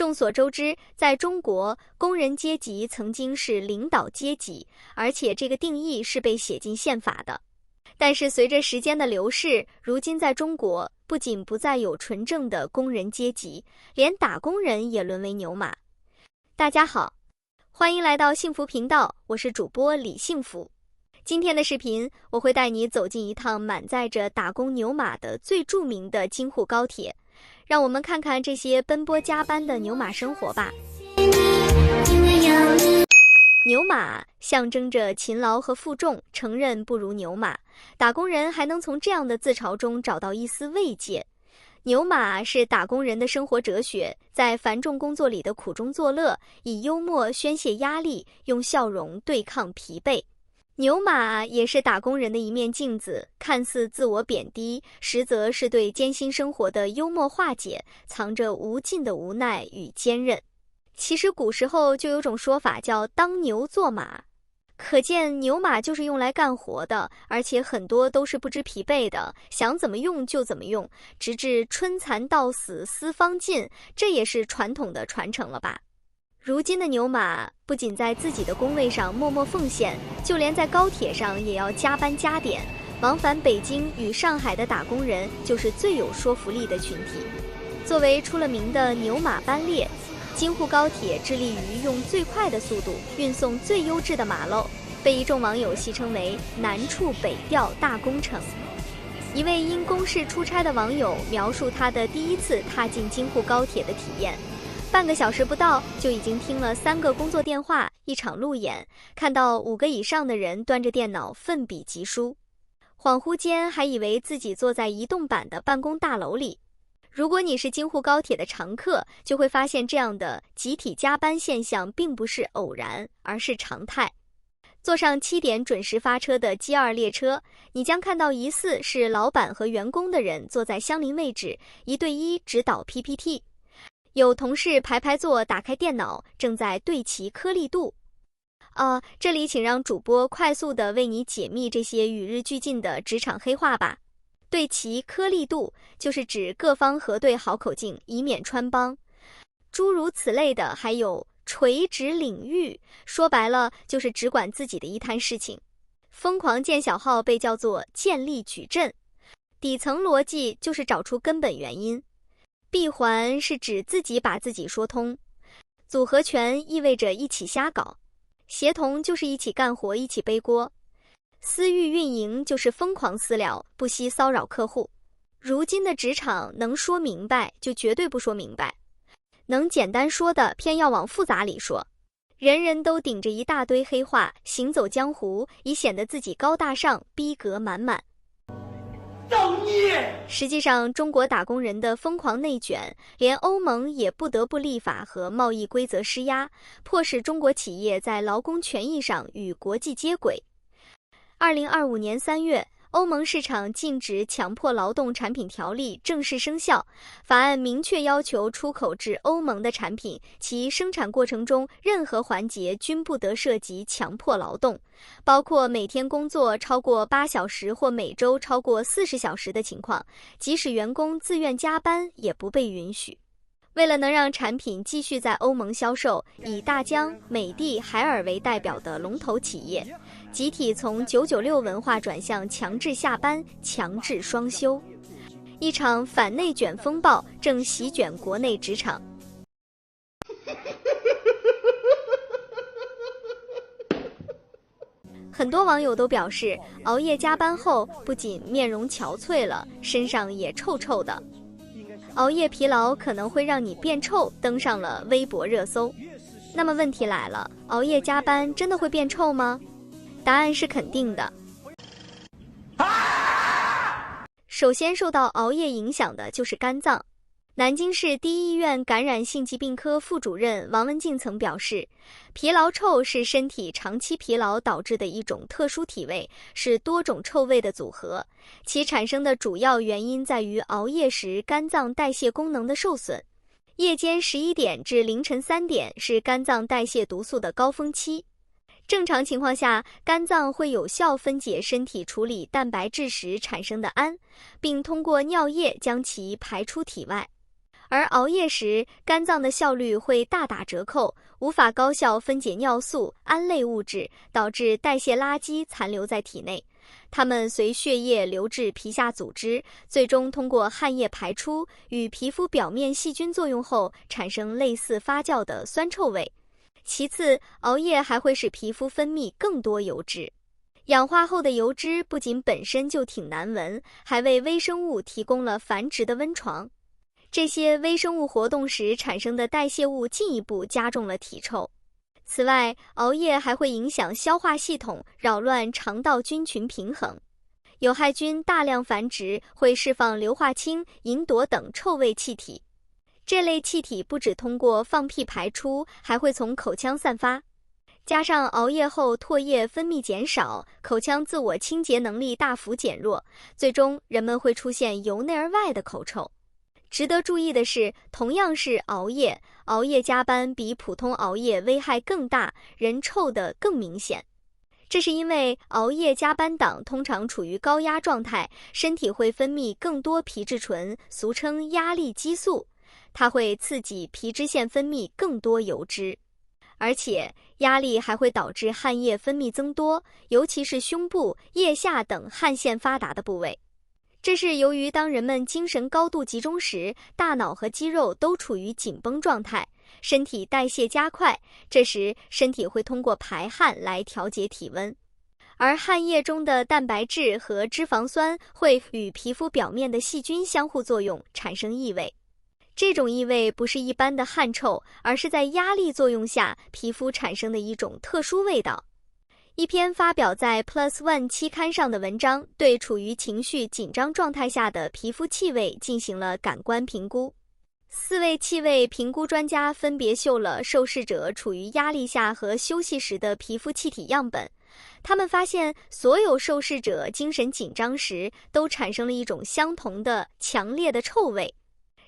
众所周知，在中国，工人阶级曾经是领导阶级，而且这个定义是被写进宪法的。但是随着时间的流逝，如今在中国不仅不再有纯正的工人阶级，连打工人也沦为牛马。大家好，欢迎来到幸福频道，我是主播李幸福。今天的视频，我会带你走进一趟满载着打工牛马的最著名的京沪高铁，让我们看看这些奔波加班的牛马生活吧。牛马象征着勤劳和负重，承认不如牛马，打工人还能从这样的自嘲中找到一丝慰藉。牛马是打工人的生活哲学，在繁重工作里的苦中作乐，以幽默宣泄压力，用笑容对抗疲惫。牛马也是打工人的一面镜子，看似自我贬低，实则是对艰辛生活的幽默化解，藏着无尽的无奈与坚韧。其实古时候就有种说法叫当牛做马，可见牛马就是用来干活的，而且很多都是不知疲惫的，想怎么用就怎么用，直至春蚕到死丝方尽，这也是传统的传承了吧。如今的牛马不仅在自己的工位上默默奉献，就连在高铁上也要加班加点，往返北京与上海的打工人就是最有说服力的群体。作为出了名的牛马班列，京沪高铁致力于用最快的速度运送最优质的马肉，被一众网友戏称为南处北调大工程。一位因公事出差的网友描述他的第一次踏进京沪高铁的体验，半个小时不到就已经听了3个工作电话，一场路演，看到5个以上的人端着电脑奋笔疾书，恍惚间还以为自己坐在移动版的办公大楼里。如果你是京沪高铁的常客，就会发现这样的集体加班现象并不是偶然，而是常态。坐上7点准时发车的 G2 列车，你将看到疑似是老板和员工的人坐在相邻位置，1对1指导 PPT。有同事排排坐，打开电脑，正在对齐颗粒度。这里请让主播快速地为你解密这些与日俱进的职场黑话吧。对齐颗粒度就是指各方核对好口径，以免穿帮。诸如此类的还有垂直领域，说白了就是只管自己的一摊事情。疯狂建小号被叫做建立矩阵，底层逻辑就是找出根本原因。闭环是指自己把自己说通，组合拳意味着一起瞎搞，协同就是一起干活一起背锅，私域运营就是疯狂私聊，不惜骚扰客户。如今的职场能说明白就绝对不说明白，能简单说的偏要往复杂里说，人人都顶着一大堆黑话行走江湖，以显得自己高大上，逼格满满。实际上，中国打工人的疯狂内卷，连欧盟也不得不立法和贸易规则施压，迫使中国企业在劳工权益上与国际接轨。2025年3月，欧盟市场禁止强迫劳动产品条例正式生效，法案明确要求出口至欧盟的产品，其生产过程中任何环节均不得涉及强迫劳动，包括每天工作超过8小时或每周超过40小时的情况，即使员工自愿加班也不被允许。为了能让产品继续在欧盟销售，以大疆、美的、海尔为代表的龙头企业集体从996文化转向强制下班、强制双休。一场反内卷风暴正席卷国内职场。很多网友都表示，熬夜加班后不仅面容憔悴了，身上也臭臭的。熬夜疲劳可能会让你变臭，登上了微博热搜。那么问题来了，熬夜加班真的会变臭吗？答案是肯定的。首先受到熬夜影响的就是肝脏。南京市第一医院感染性疾病科副主任王文静曾表示，疲劳臭是身体长期疲劳导致的一种特殊体味，是多种臭味的组合，其产生的主要原因在于熬夜时肝脏代谢功能的受损。夜间11点至凌晨3点是肝脏代谢毒素的高峰期。正常情况下，肝脏会有效分解身体处理蛋白质时产生的氨，并通过尿液将其排出体外。而熬夜时，肝脏的效率会大打折扣，无法高效分解尿素、胺类物质，导致代谢垃圾残留在体内。它们随血液流至皮下组织，最终通过汗液排出，与皮肤表面细菌作用后，产生类似发酵的酸臭味。其次，熬夜还会使皮肤分泌更多油脂。氧化后的油脂不仅本身就挺难闻，还为微生物提供了繁殖的温床。这些微生物活动时产生的代谢物进一步加重了体臭。此外，熬夜还会影响消化系统，扰乱肠道菌群平衡。有害菌大量繁殖，会释放硫化氢、吲哚等臭味气体。这类气体不只通过放屁排出，还会从口腔散发。加上熬夜后唾液分泌减少，口腔自我清洁能力大幅减弱，最终人们会出现由内而外的口臭。值得注意的是，同样是熬夜加班比普通熬夜危害更大，人臭得更明显。这是因为熬夜加班党通常处于高压状态，身体会分泌更多皮质醇，俗称压力激素，它会刺激皮脂腺分泌更多油脂。而且压力还会导致汗液分泌增多，尤其是胸部、腋下等汗腺发达的部位。这是由于当人们精神高度集中时，大脑和肌肉都处于紧绷状态，身体代谢加快，这时身体会通过排汗来调节体温。而汗液中的蛋白质和脂肪酸会与皮肤表面的细菌相互作用，产生异味。这种异味不是一般的汗臭，而是在压力作用下皮肤产生的一种特殊味道。一篇发表在 Plus One 期刊上的文章对处于情绪紧张状态下的皮肤气味进行了感官评估。4位气味评估专家分别嗅了受试者处于压力下和休息时的皮肤气体样本，他们发现所有受试者精神紧张时都产生了一种相同的强烈的臭味。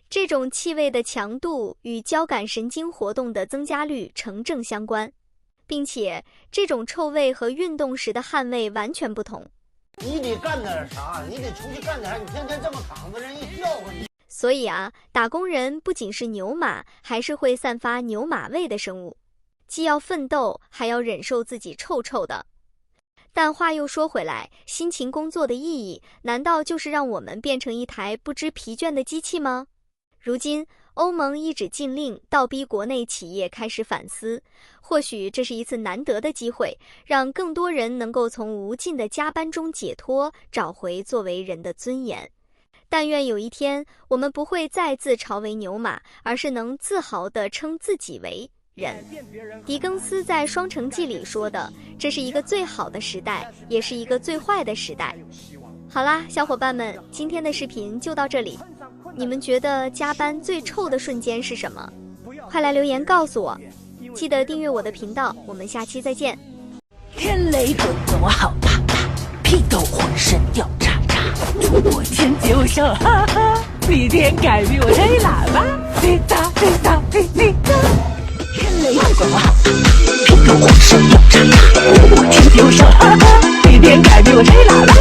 这种气味的强度与交感神经活动的增加率成正相关，并且这种臭味和运动时的汗味完全不同。你得干点啥，你得出去干点啥，你天天这么躺着，人一笑话你。所以打工人不仅是牛马，还是会散发牛马味的生物，既要奋斗，还要忍受自己臭臭的。但话又说回来，辛勤工作的意义，难道就是让我们变成一台不知疲倦的机器吗？如今，欧盟一纸禁令，倒逼国内企业开始反思。或许这是一次难得的机会，让更多人能够从无尽的加班中解脱，找回作为人的尊严。但愿有一天，我们不会再自嘲为牛马，而是能自豪地称自己为人。狄更斯在《双城记》里说的，这是一个最好的时代，也是一个最坏的时代。好啦，小伙伴们，今天的视频就到这里。你们觉得加班最臭的瞬间是什么？快来留言告诉我。记得订阅我的频道，我们下期再见。天雷滚滚我好怕怕，屁股浑身掉渣渣，突破天际我笑哈哈，逆天改命我吹喇叭，滴答滴答滴滴答。天雷滚滚我好怕怕，屁股浑身掉渣渣，突破天际我笑哈哈，逆天改命我吹喇叭。